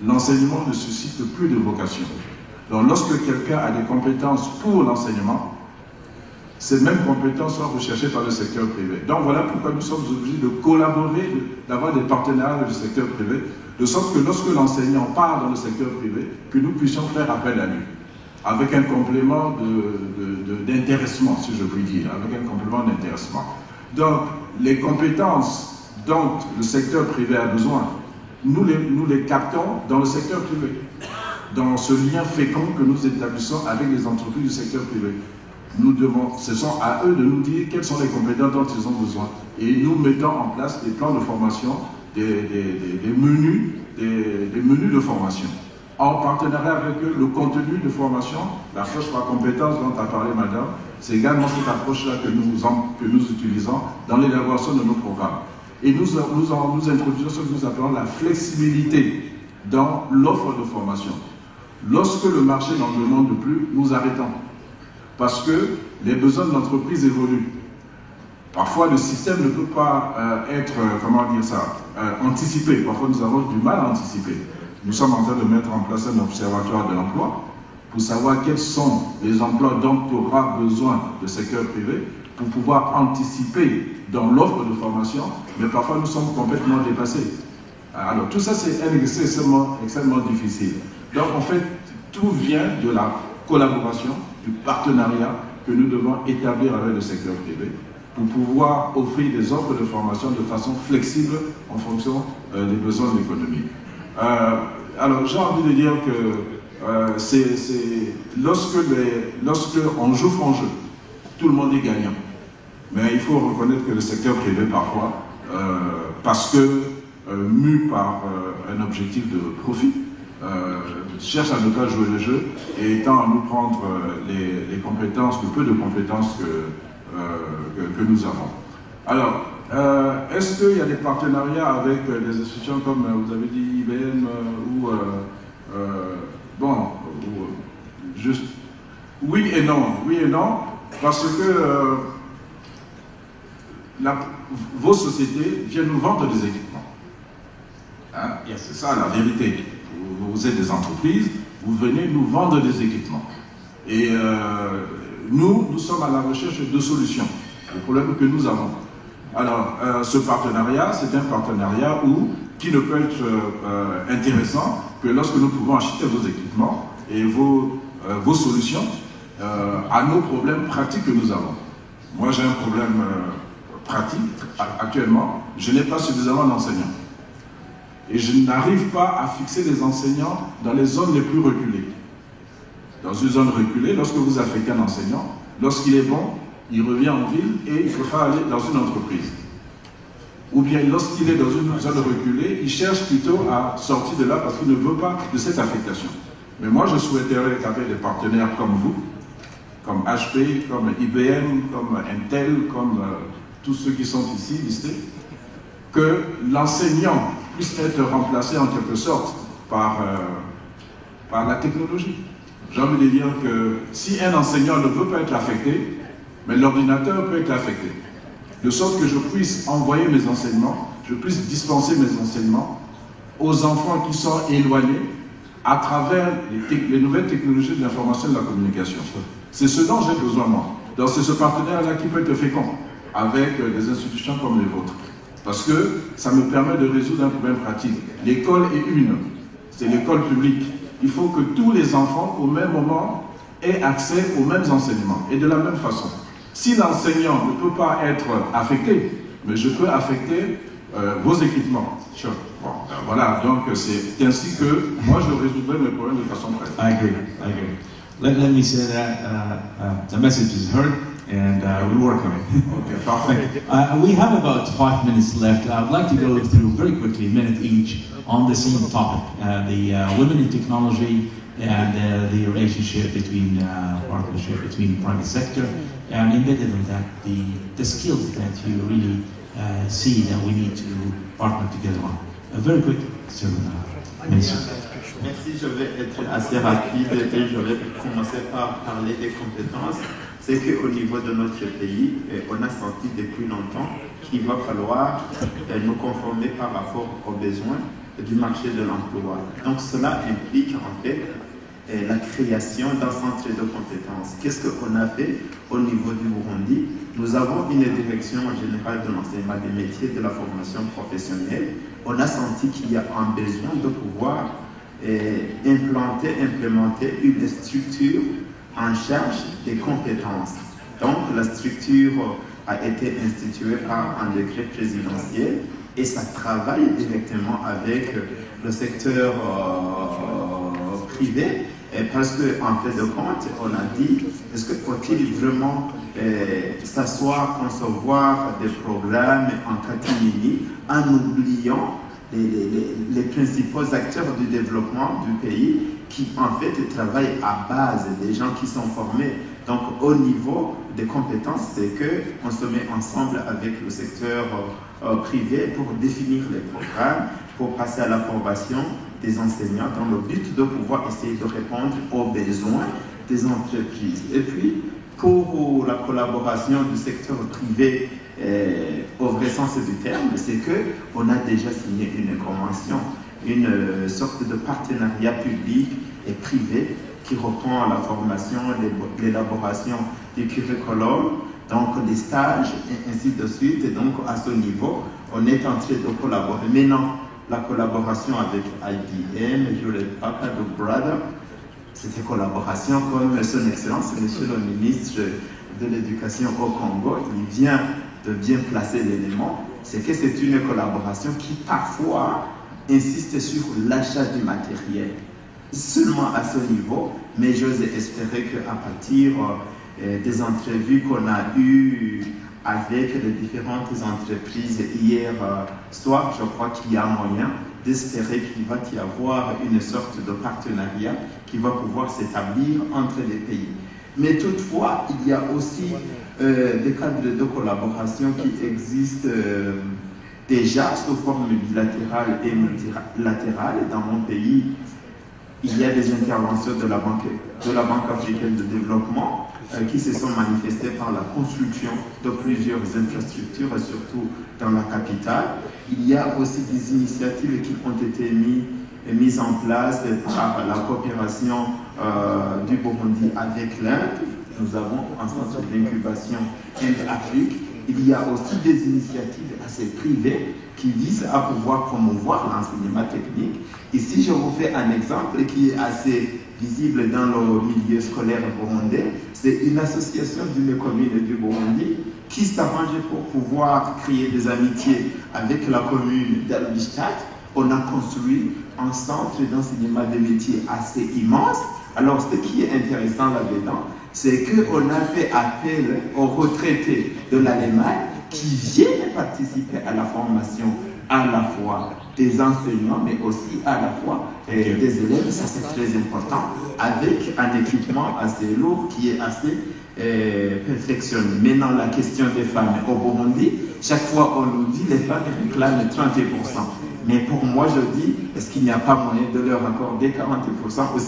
L'enseignement ne suscite plus de vocation. Donc lorsque quelqu'un a des compétences pour l'enseignement, ces mêmes compétences sont recherchées par le secteur privé. Donc voilà pourquoi nous sommes obligés de collaborer, d'avoir des partenariats avec le secteur privé, de sorte que lorsque l'enseignant part dans le secteur privé, que nous puissions faire appel à lui, avec un complément d'intéressement, si je puis dire, avec un complément d'intéressement. Donc les compétences dont le secteur privé a besoin, nous les captons dans le secteur privé, dans ce lien fécond que nous établissons avec les entreprises du secteur privé. Ce sont à eux de nous dire quelles sont les compétences dont ils ont besoin. Et nous mettons en place des plans de formation, des menus de formation. En partenariat avec eux, le contenu de formation, l'approche par compétences dont a parlé madame, c'est également cette approche-là que nous utilisons dans l'élaboration de nos programmes. Et nous introduisons ce que nous appelons la flexibilité dans l'offre de formation. Lorsque le marché n'en demande plus, nous arrêtons. Parce que les besoins de l'entreprise évoluent. Parfois, le système ne peut pas être, anticipé. Parfois, nous avons du mal à anticiper. Nous sommes en train de mettre en place un observatoire de l'emploi pour savoir quels sont les emplois dont aura besoin le secteur privé pour pouvoir anticiper dans l'offre de formation, mais parfois nous sommes complètement dépassés. Alors tout ça c'est extrêmement difficile. Donc en fait, tout vient de la collaboration, du partenariat que nous devons établir avec le secteur privé pour pouvoir offrir des offres de formation de façon flexible en fonction des besoins de l'économie. Alors j'ai envie de dire que lorsque on joue franc jeu, tout le monde est gagnant. Mais il faut reconnaître que le secteur privé parfois, parce que mu par un objectif de profit, cherche à ne pas jouer le jeu et tend à nous prendre les compétences, le peu de compétences que nous avons. Alors, est-ce qu'il y a des partenariats avec des institutions comme vous avez dit IBM juste oui et non, parce que vos sociétés viennent nous vendre des équipements. Hein? C'est ça la vérité. Vous êtes des entreprises, vous venez nous vendre des équipements. Et nous sommes à la recherche de solutions aux problèmes que nous avons. Alors, ce partenariat, c'est un partenariat qui ne peut être intéressant que lorsque nous pouvons acheter vos équipements et vos solutions à nos problèmes pratiques que nous avons. Moi, j'ai un problème pratique actuellement, je n'ai pas suffisamment d'enseignants. Et je n'arrive pas à fixer les enseignants dans les zones les plus reculées. Dans une zone reculée, lorsque vous affectez un enseignant, lorsqu'il est bon, il revient en ville et il faudra aller dans une entreprise. Ou bien lorsqu'il est dans une zone reculée, il cherche plutôt à sortir de là parce qu'il ne veut pas de cette affectation. Mais moi, je souhaiterais qu'avec des partenaires comme vous, comme HP, comme IBM, comme Intel, comme tous ceux qui sont ici listés, que l'enseignant puisse être remplacé en quelque sorte par la technologie. J'ai envie de dire que si un enseignant ne peut pas être affecté, mais l'ordinateur peut être affecté. De sorte que je puisse envoyer mes enseignements, je puisse dispenser mes enseignements aux enfants qui sont éloignés à travers les nouvelles technologies de l'information et de la communication. C'est ce dont j'ai besoin moi. Donc c'est ce partenaire-là qui peut être fécond avec des institutions comme les vôtres. Parce que ça me permet de résoudre un problème pratique. L'école est une, c'est l'école publique. Il faut que tous les enfants, au même moment, aient accès aux mêmes enseignements et de la même façon. Si l'enseignant ne peut pas être affecté, mais je peux affecter vos équipements. Sure. Bon, voilà, donc c'est ainsi que moi je résoudrai mes problèmes de façon pratique. I agree. let me say that the message is heard, and we'll work on it. Okay, perfect. We have about 5 minutes left. I'd like to go through very quickly, a minute each, on the same topic, the women in technology and the relationship between partnership between private sector, and embedded in that the skills that you really see that we need to partner together on. Very quick, Sir Minister. Merci, je vais être assez rapide et je vais commencer par parler des compétences. C'est qu'au niveau de notre pays, on a senti depuis longtemps qu'il va falloir nous conformer par rapport aux besoins du marché de l'emploi. Donc cela implique en fait la création d'un centre de compétences. Qu'est-ce qu'on a fait au niveau du Burundi? Nous avons une direction générale de l'enseignement des métiers et de la formation professionnelle. On a senti qu'il y a un besoin de pouvoir implémenter une structure en charge des compétences. Donc la structure a été instituée par un décret présidentiel et ça travaille directement avec le secteur privé. Parce qu'en fait de compte, on a dit, est-ce que faut-il vraiment s'asseoir, concevoir des programmes en catimini en oubliant les principaux acteurs du développement du pays qui en fait travaillent à base des gens qui sont formés. Donc au niveau des compétences, c'est qu'on se met ensemble avec le secteur privé pour définir les programmes, pour passer à la formation des enseignants dans le but de pouvoir essayer de répondre aux besoins des entreprises. Et puis, pour la collaboration du secteur privé au vrai sens du terme, c'est qu'on a déjà signé une convention, une sorte de partenariat public et privé qui reprend la formation, l'élaboration du curriculum, donc les stages et ainsi de suite. Et donc à ce niveau, on est en train de collaborer. Maintenant, la collaboration avec IBM, Hewlett Packard, Brother, c'était collaboration comme Son Excellence, Monsieur le ministre de l'Éducation au Congo, il vient de bien placer l'élément, c'est que c'est une collaboration qui parfois insiste sur l'achat du matériel, seulement à ce niveau, mais j'ose espérer qu'à partir des entrevues qu'on a eues avec les différentes entreprises hier soir, je crois qu'il y a moyen d'espérer qu'il va y avoir une sorte de partenariat qui va pouvoir s'établir entre les pays. Mais toutefois, il y a aussi des cadres de collaboration qui existent déjà sous forme bilatérale et multilatérale. Dans mon pays, il y a des interventions de la Banque africaine de développement qui se sont manifestées par la construction de plusieurs infrastructures, surtout dans la capitale. Il y a aussi des initiatives qui ont été mises en place par la coopération du Burundi avec l'Inde. Nous avons un centre d'incubation Inde-Afrique. Il y a aussi des initiatives assez privées qui visent à pouvoir promouvoir l'enseignement technique. Ici, je vous fais un exemple qui est assez visible dans le milieu scolaire burundais. C'est une association d'une commune du Burundi qui s'arrange pour pouvoir créer des amitiés avec la commune d'Albistadt. On a construit un centre d'enseignement des métiers assez immense. Alors, ce qui est intéressant là-dedans, c'est qu'on a fait appel aux retraités de l'Allemagne qui viennent participer à la formation à la fois des enseignants, mais aussi à la fois des élèves. Ça, c'est très important, avec un équipement assez lourd qui est assez perfectionné. Maintenant, la question des femmes au Burundi, chaque fois on nous dit les femmes réclament 30%. Mais pour moi, je dis, est-ce qu'il n'y a pas moyen de leur accorder 40% ou 50%?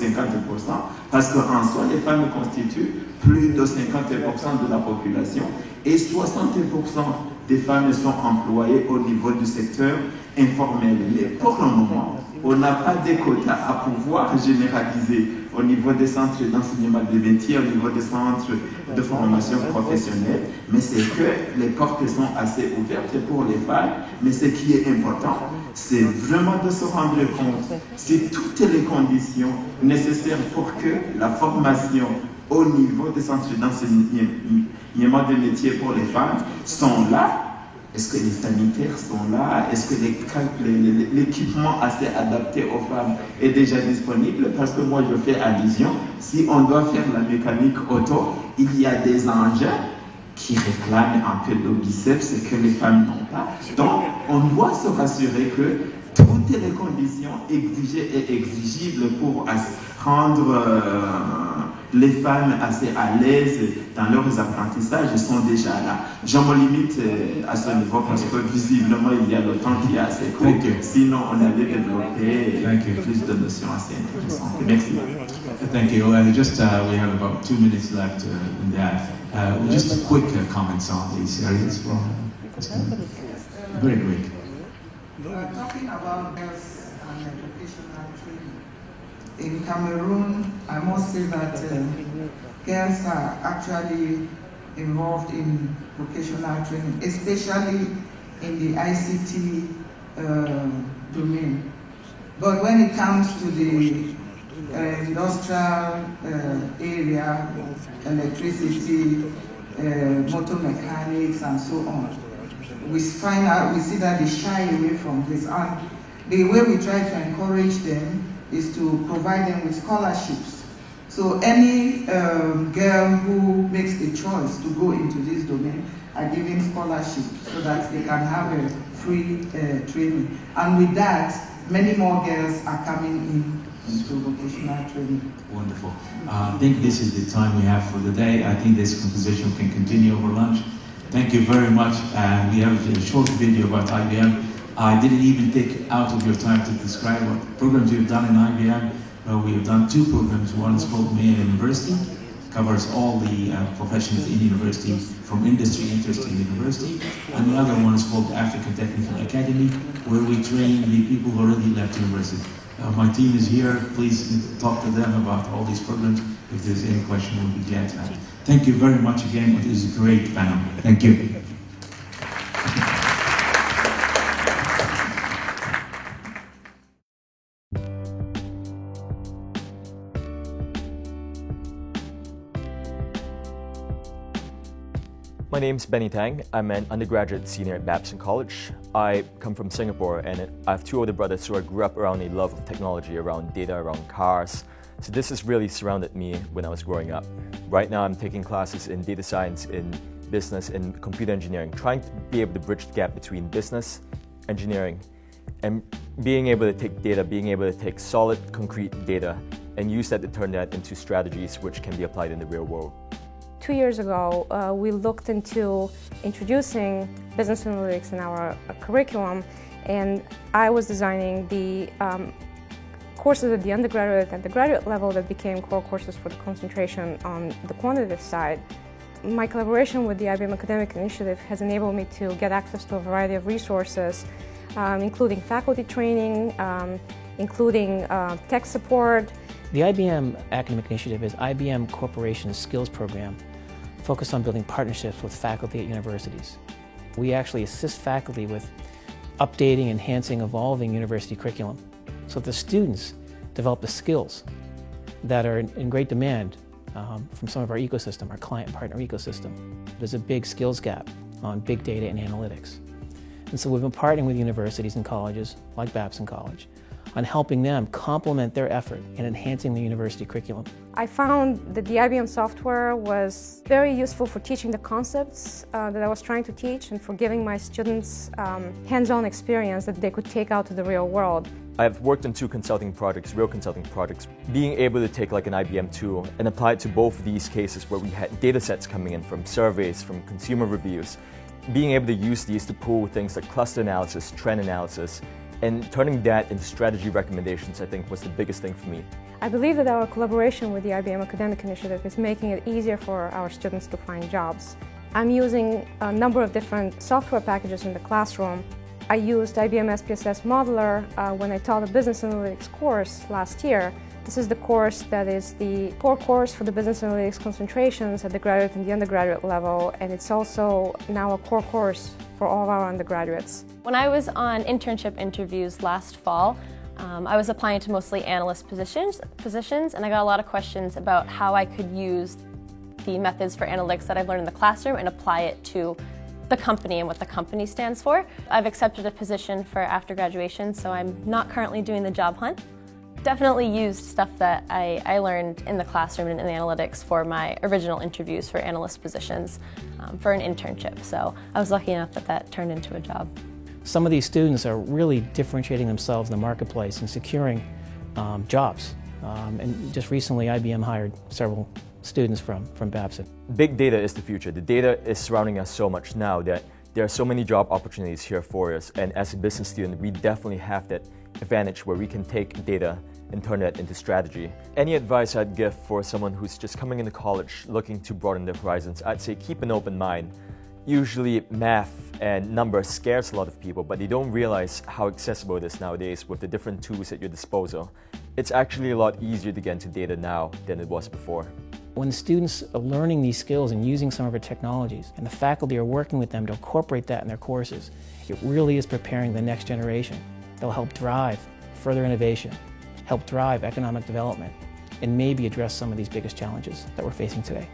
Parce qu'en soi, les femmes constituent plus de 50% de la population et 60% des femmes sont employées au niveau du secteur informel. Mais pour le moment, on n'a pas de quotas à pouvoir généraliser au niveau des centres d'enseignement des métiers, au niveau des centres de formation professionnelle, mais c'est que les portes sont assez ouvertes pour les femmes. Mais ce qui est important, c'est vraiment de se rendre compte si toutes les conditions nécessaires pour que la formation au niveau des centres d'enseignement des métiers pour les femmes sont là. Est-ce que les sanitaires sont là? Est-ce que l'équipement assez adapté aux femmes est déjà disponible? Parce que moi, je fais allusion, si on doit faire la mécanique auto, il y a des engins qui réclament un peu de biceps que les femmes n'ont pas. Donc, on doit se rassurer que toutes les conditions exigées et exigibles pour rendre les femmes assez à l'aise dans leurs apprentissages sont déjà là. Je me limite à ce niveau parce que visiblement il y a le temps qui est assez court. Sinon on allait développer plus de notions assez intéressantes. Merci. Thank you. Just we have about 2 minutes left in that. Just a quick comments on these areas from very quick. Talking about girls and educational training. In Cameroon, I must say that girls are actually involved in vocational training, especially in the ICT domain. But when it comes to the industrial area, electricity, motor mechanics, and so on, we see that they shy away from this. And the way we try to encourage them is to provide them with scholarships. So any girl who makes a choice to go into this domain are given scholarships so that they can have a free training. And with that, many more girls are coming into vocational training. Wonderful. I think this is the time we have for the day. I think this conversation can continue over lunch. Thank you very much. We have a short video about IBM. I didn't even take out of your time to describe what programs you've done in IBM. We have done 2 programs. One is called Maya University, covers all the professions in university, from industry interest in university. And the other one is called African Technical Academy, where we train the people who already left university. My team is here. Please talk to them about all these programs. If there's any question, we'll be glad to answer. Thank you very much again. It is a great panel. Thank you. My name's Benny Tang. I'm an undergraduate senior at Babson College. I come from Singapore and I have 2 older brothers who I grew up around a love of technology, around data, around cars. So this has really surrounded me when I was growing up. Right now I'm taking classes in data science, in business, in computer engineering, trying to be able to bridge the gap between business, engineering, and being able to take data, being able to take solid, concrete data and use that to turn that into strategies which can be applied in the real world. 2 years ago, we looked into introducing business analytics in our curriculum, and I was designing the courses at the undergraduate and the graduate level that became core courses for the concentration on the quantitative side. My collaboration with the IBM Academic Initiative has enabled me to get access to a variety of resources, including faculty training, including tech support. The IBM Academic Initiative is IBM Corporation's skills program focused on building partnerships with faculty at universities. We actually assist faculty with updating, enhancing, evolving university curriculum so that the students develop the skills that are in great demand from some of our ecosystem, our client and partner ecosystem. There's a big skills gap on big data and analytics. And so we've been partnering with universities and colleges like Babson College on helping them complement their effort in enhancing the university curriculum. I found that the IBM software was very useful for teaching the concepts that I was trying to teach and for giving my students hands-on experience that they could take out to the real world. I've worked on 2 consulting projects, real consulting projects. Being able to take like an IBM tool and apply it to both of these cases where we had data sets coming in from surveys, from consumer reviews, being able to use these to pull things like cluster analysis, trend analysis, and turning that into strategy recommendations, I think, was the biggest thing for me. I believe that our collaboration with the IBM Academic Initiative is making it easier for our students to find jobs. I'm using a number of different software packages in the classroom. I used IBM SPSS Modeler when I taught a business analytics course last year. This is the course that is the core course for the business analytics concentrations at the graduate and the undergraduate level, and it's also now a core course for all of our undergraduates. When I was on internship interviews last fall, I was applying to mostly analyst positions, and I got a lot of questions about how I could use the methods for analytics that I've learned in the classroom and apply it to the company and what the company stands for. I've accepted a position for after graduation, so I'm not currently doing the job hunt. Definitely used stuff that I learned in the classroom and in analytics for my original interviews for analyst positions for an internship. So I was lucky enough that that turned into a job. Some of these students are really differentiating themselves in the marketplace and securing jobs. And just recently, IBM hired several students from Babson. Big data is the future. The data is surrounding us so much now that there are so many job opportunities here for us. And as a business student, we definitely have that advantage where we can take data and turn that into strategy. Any advice I'd give for someone who's just coming into college looking to broaden their horizons, I'd say keep an open mind. Usually math and numbers scares a lot of people, but they don't realize how accessible it is nowadays with the different tools at your disposal. It's actually a lot easier to get into data now than it was before. When the students are learning these skills and using some of our technologies, and the faculty are working with them to incorporate that in their courses, it really is preparing the next generation. They'll help drive further innovation, help drive economic development, and maybe address some of these biggest challenges that we're facing today.